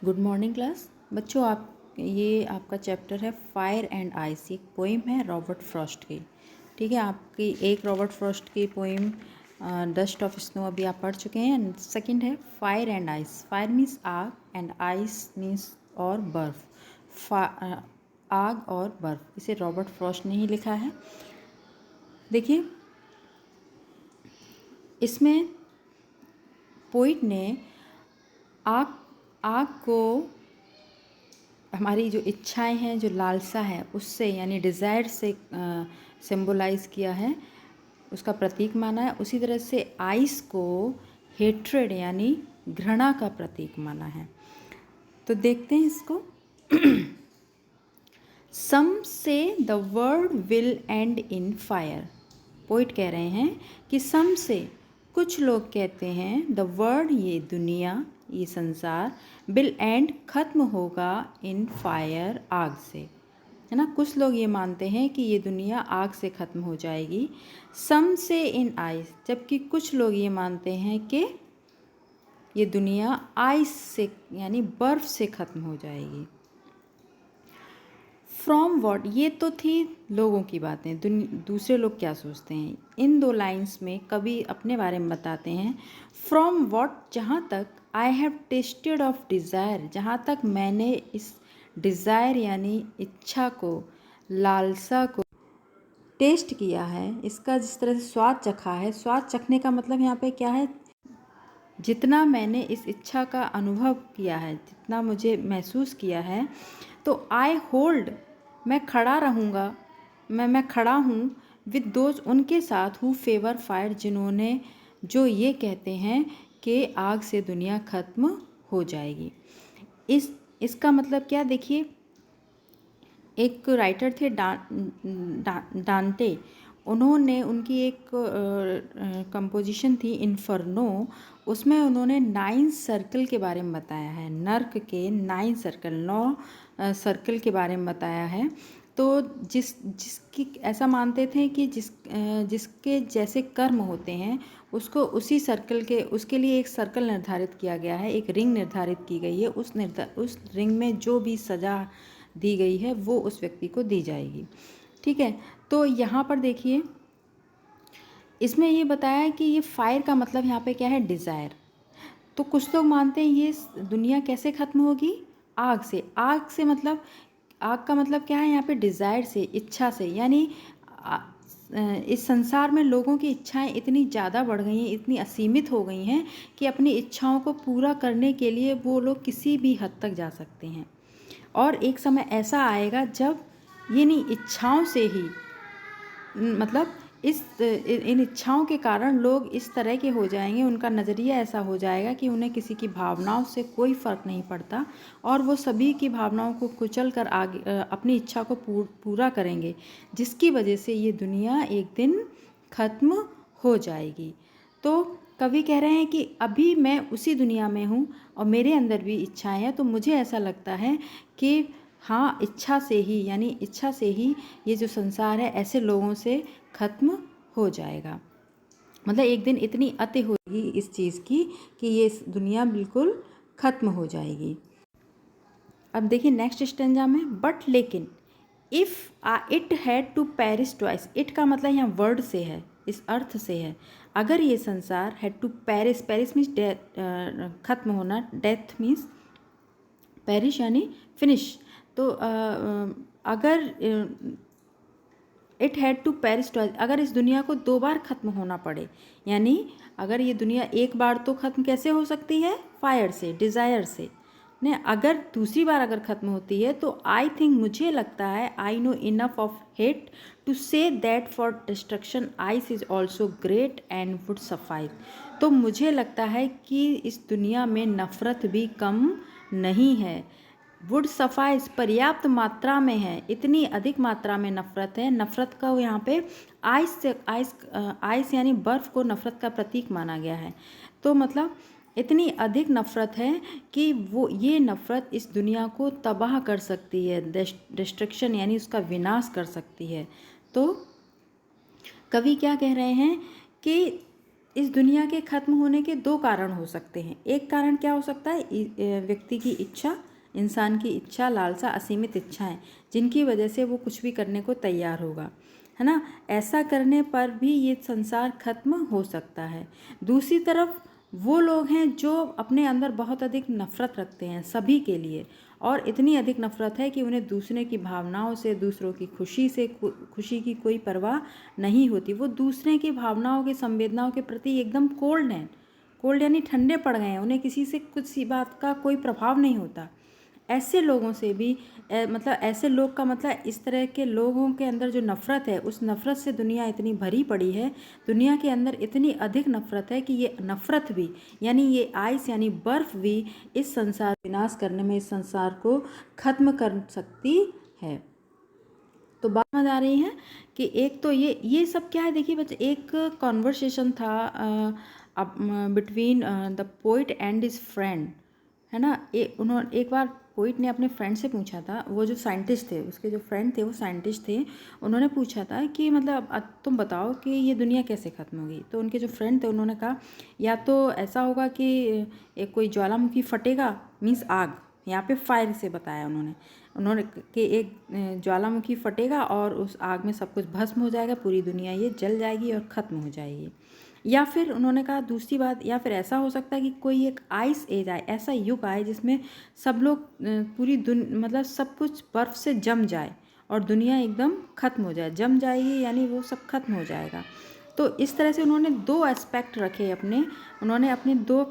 Good morning class बच्चों। ये आपका चैप्टर है फायर एंड आइस। एक पोइम है रॉबर्ट फ्रॉस्ट की। ठीक है, आपकी एक रॉबर्ट फ्रॉस्ट की पोइम डस्ट ऑफ स्नो अभी आप पढ़ चुके हैं। सेकंड है fire and ice. Fire means आग एंड आइस मीन्स और बर्फ। आग और बर्फ, इसे रॉबर्ट फ्रॉस्ट ने ही लिखा है। देखिए, इसमें पोइट ने आग आग को हमारी जो इच्छाएं हैं, जो लालसा है, उससे यानी डिज़ायर से सिंबलाइज किया है, उसका प्रतीक माना है। उसी तरह से आइस को हेट्रेड यानी घृणा का प्रतीक माना है। तो देखते हैं इसको। सम से the world will and in fire. Poet कह रहे हैं कि सम से, कुछ लोग कहते हैं, द वर्ल्ड ये दुनिया, ये संसार, विल एंड खत्म होगा इन फायर आग से, है ना। कुछ लोग ये मानते हैं कि ये दुनिया आग से ख़त्म हो जाएगी। सम से इन आइस, जबकि कुछ लोग ये मानते हैं कि ये दुनिया आइस से यानी बर्फ़ से ख़त्म हो जाएगी। फ्रॉम वॉट, ये तो थी लोगों की बातें, दूसरे लोग क्या सोचते हैं। इन दो लाइंस में कवि अपने बारे में बताते हैं। फ्रॉम वॉट, जहाँ तक, I have tested of desire, जहाँ तक मैंने इस डिज़ायर यानी इच्छा को, लालसा को टेस्ट किया है, इसका जिस तरह से स्वाद चखा है। स्वाद चखने का मतलब यहाँ पे क्या है, जितना मैंने इस इच्छा का अनुभव किया है, जितना मुझे महसूस किया है, तो आई होल्ड, मैं खड़ा रहूँगा, मैं खड़ा हूँ, विद दोज, उनके साथ, हु फेवर फायर, जिन्होंने, जो ये कहते हैं कि आग से दुनिया ख़त्म हो जाएगी। इसका मतलब क्या, देखिए, एक राइटर थे डांटे, उन्होंने, उनकी एक कंपोजिशन थी इन्फर्नो, उसमें उन्होंने 9 सर्कल के बारे में बताया है। नर्क के 9 सर्कल, 9 सर्कल के बारे में बताया है। तो जिसकी ऐसा मानते थे कि जिसके जैसे कर्म होते हैं, उसको उसी सर्कल के, उसके लिए एक सर्कल निर्धारित किया गया है, एक रिंग निर्धारित की गई है। उस रिंग में जो भी सज़ा दी गई है वो उस व्यक्ति को दी जाएगी। ठीक है, तो यहाँ पर देखिए, इसमें ये बताया है कि ये फायर का मतलब यहाँ पे क्या है, डिज़ायर। तो कुछ लोग मानते हैं ये दुनिया कैसे ख़त्म होगी, आग से। आग से मतलब, आग का मतलब क्या है यहाँ पे, डिज़ायर से, इच्छा से। यानी इस संसार में लोगों की इच्छाएं इतनी ज़्यादा बढ़ गई हैं, इतनी असीमित हो गई हैं कि अपनी इच्छाओं को पूरा करने के लिए वो लोग किसी भी हद तक जा सकते हैं। और एक समय ऐसा आएगा जब ये नहीं इच्छाओं से ही, मतलब इन इच्छाओं के कारण लोग इस तरह के हो जाएंगे, उनका नज़रिया ऐसा हो जाएगा कि उन्हें किसी की भावनाओं से कोई फ़र्क नहीं पड़ता, और वो सभी की भावनाओं को कुचल कर आगे अपनी इच्छा को पूरा करेंगे, जिसकी वजह से ये दुनिया एक दिन ख़त्म हो जाएगी। तो कवि कह रहे हैं कि अभी मैं उसी दुनिया में हूँ और मेरे अंदर भी इच्छाएं हैं, तो मुझे ऐसा लगता है कि हाँ, इच्छा से ही, यानी इच्छा से ही ये जो संसार है ऐसे लोगों से ख़त्म हो जाएगा। मतलब एक दिन इतनी अति होगी इस चीज़ की कि ये दुनिया बिल्कुल ख़त्म हो जाएगी। अब देखिए नेक्स्ट स्टेंजा में, बट लेकिन, if it had to perish twice, it का मतलब यहाँ वर्ड से है, इस अर्थ से है। अगर ये संसार had to perish, perish means death, ख़त्म होना, डेथ मीन्स पेरिश यानी फिनिश। तो अगर it had to perish twice, अगर इस दुनिया को 2 बार ख़त्म होना पड़े, यानी अगर ये दुनिया एक बार तो ख़त्म कैसे हो सकती है, फायर से, डिज़ायर से, ने अगर दूसरी बार अगर ख़त्म होती है, तो आई थिंक, मुझे लगता है, I know enough of hate to say that for destruction ice is also great and would suffice. तो मुझे लगता है कि इस दुनिया में नफ़रत भी कम नहीं है, वुड सफाइस, पर्याप्त मात्रा में है, इतनी अधिक मात्रा में नफ़रत है। नफ़रत का यहाँ पे आइस से, आइस यानी बर्फ़ को नफ़रत का प्रतीक माना गया है। तो मतलब इतनी अधिक नफ़रत है कि वो, ये नफ़रत इस दुनिया को तबाह कर सकती है, डिस्ट्रक्शन यानी उसका विनाश कर सकती है। तो कवि क्या कह रहे हैं कि इस दुनिया के ख़त्म होने के दो कारण हो सकते हैं। एक कारण क्या हो सकता है, व्यक्ति की इच्छा, इंसान की इच्छा, लालसा, असीमित इच्छाएं, जिनकी वजह से वो कुछ भी करने को तैयार होगा, है ना। ऐसा करने पर भी ये संसार खत्म हो सकता है। दूसरी तरफ वो लोग हैं जो अपने अंदर बहुत अधिक नफ़रत रखते हैं सभी के लिए, और इतनी अधिक नफ़रत है कि उन्हें दूसरे की भावनाओं से, दूसरों की खुशी की कोई परवाह नहीं होती। वो दूसरे की भावनाओं की, संवेदनाओं के प्रति एकदम कोल्ड हैं। कोल्ड यानी ठंडे पड़ गए हैं, उन्हें किसी से कुछ सी बात का कोई प्रभाव नहीं होता। ऐसे लोगों से भी मतलब ऐसे लोग का मतलब इस तरह के लोगों के अंदर जो नफ़रत है, उस नफ़रत से दुनिया इतनी भरी पड़ी है, दुनिया के अंदर इतनी अधिक नफ़रत है कि ये नफ़रत भी, यानी ये आइस यानी बर्फ़ भी इस संसार विनाश करने में, इस संसार को ख़त्म कर सकती है। तो बात समझ आ रही है कि एक तो ये सब क्या है, देखिए बच्चे, एक कॉन्वर्सेशन था between the poet and his friend, है ना। उन्होंने एक बार पोइट ने अपने फ्रेंड से पूछा था, वो जो साइंटिस्ट थे, उसके जो फ्रेंड थे वो साइंटिस्ट थे, उन्होंने पूछा था कि मतलब तुम बताओ कि ये दुनिया कैसे ख़त्म होगी। तो उनके जो फ्रेंड थे उन्होंने कहा या तो ऐसा होगा कि एक कोई ज्वालामुखी फटेगा, मीन्स आग, यहाँ पे फायर से बताया उन्होंने कि एक ज्वालामुखी फटेगा और उस आग में सब कुछ भस्म हो जाएगा, पूरी दुनिया ये जल जाएगी और ख़त्म हो जाएगी। या फिर उन्होंने कहा दूसरी बात, या फिर ऐसा हो सकता है कि कोई एक आइस एज आए, ऐसा युग आए जिसमें सब लोग मतलब सब कुछ बर्फ़ से जम जाए और दुनिया एकदम ख़त्म हो जाए, जम जाएगी यानी वो सब खत्म हो जाएगा। तो इस तरह से उन्होंने दो एस्पेक्ट रखे उन्होंने अपने दो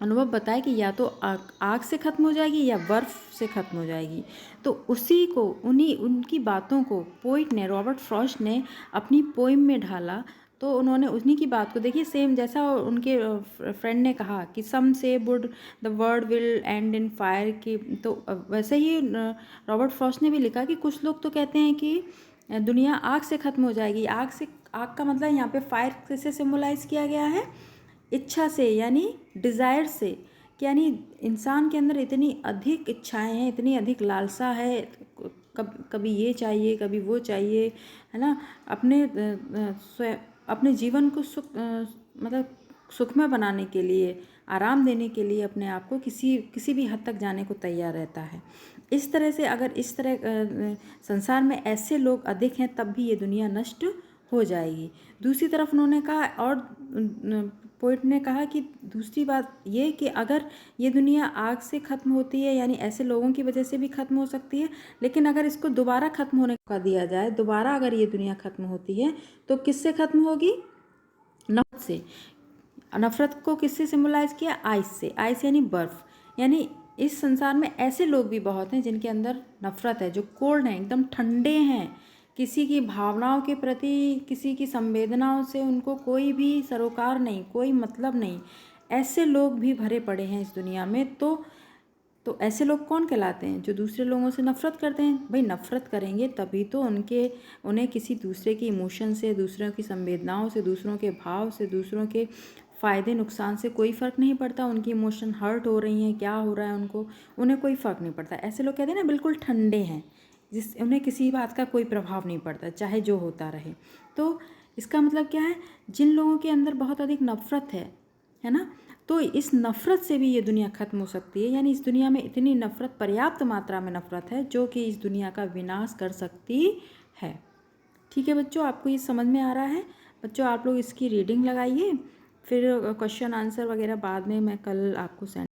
अनुभव बताया कि या तो आग से ख़त्म हो जाएगी या बर्फ़ से ख़त्म हो जाएगी। तो उसी को, उनकी बातों को पोइट ने, रॉबर्ट फ्रॉस्ट ने अपनी पोइम में ढाला। तो उन्होंने उन्हीं की बात को, देखिए सेम जैसा उनके फ्रेंड ने कहा कि सम से would the world will and in fire, की तो वैसे ही रॉबर्ट फ्रॉस्ट ने भी लिखा कि कुछ लोग तो कहते हैं कि दुनिया आग से ख़त्म हो जाएगी। आग का मतलब यहाँ पे फायर कैसे सिम्बलाइज किया गया है, इच्छा से, यानी डिज़ायर से, कि यानी इंसान के अंदर इतनी अधिक इच्छाएं हैं, इतनी अधिक लालसा है, कभी ये चाहिए, कभी वो चाहिए, है ना। अपने जीवन को मतलब सुखमय बनाने के लिए, आराम देने के लिए अपने आप को किसी भी हद तक जाने को तैयार रहता है। इस तरह से अगर इस तरह संसार में ऐसे लोग अधिक हैं तब भी ये दुनिया नष्ट हो जाएगी। दूसरी तरफ उन्होंने कहा, और पोइट ने कहा कि दूसरी बात ये कि अगर ये दुनिया आग से ख़त्म होती है, यानी ऐसे लोगों की वजह से भी ख़त्म हो सकती है, लेकिन अगर इसको दोबारा ख़त्म होने का दिया जाए, दोबारा अगर ये दुनिया ख़त्म होती है तो किससे ख़त्म होगी, नफ़रत से। नफ़रत को किससे सिम्बलाइज़ किया, आइस से। आइस यानी बर्फ़, यानी इस संसार में ऐसे लोग भी बहुत हैं जिनके अंदर नफ़रत है, जो कोल्ड हैं, एकदम ठंडे हैं, किसी की भावनाओं के प्रति, किसी की संवेदनाओं से उनको कोई भी सरोकार नहीं, कोई मतलब नहीं। ऐसे लोग भी भरे पड़े हैं इस दुनिया में। तो ऐसे लोग कौन कहलाते हैं, जो दूसरे लोगों से नफ़रत करते हैं। भाई नफ़रत करेंगे तभी तो उन्हें किसी दूसरे की इमोशन से, दूसरों की संवेदनाओं से, दूसरों के भाव से, दूसरों के फ़ायदे नुकसान से कोई फ़र्क नहीं पड़ता। उनकी इमोशन हर्ट हो रही हैं, क्या हो रहा है उन्हें कोई फ़र्क नहीं पड़ता। ऐसे लोग कहते हैं ना, बिल्कुल ठंडे हैं, उन्हें किसी बात का कोई प्रभाव नहीं पड़ता, चाहे जो होता रहे। तो इसका मतलब क्या है, जिन लोगों के अंदर बहुत अधिक नफ़रत है ना, तो इस नफ़रत से भी ये दुनिया ख़त्म हो सकती है। यानी इस दुनिया में इतनी नफ़रत, पर्याप्त मात्रा में नफ़रत है जो कि इस दुनिया का विनाश कर सकती है। ठीक है बच्चों, आपको ये समझ में आ रहा है। बच्चों आप लोग इसकी रीडिंग लगाइए, फिर क्वेश्चन आंसर वगैरह बाद में मैं कल आपको सेंड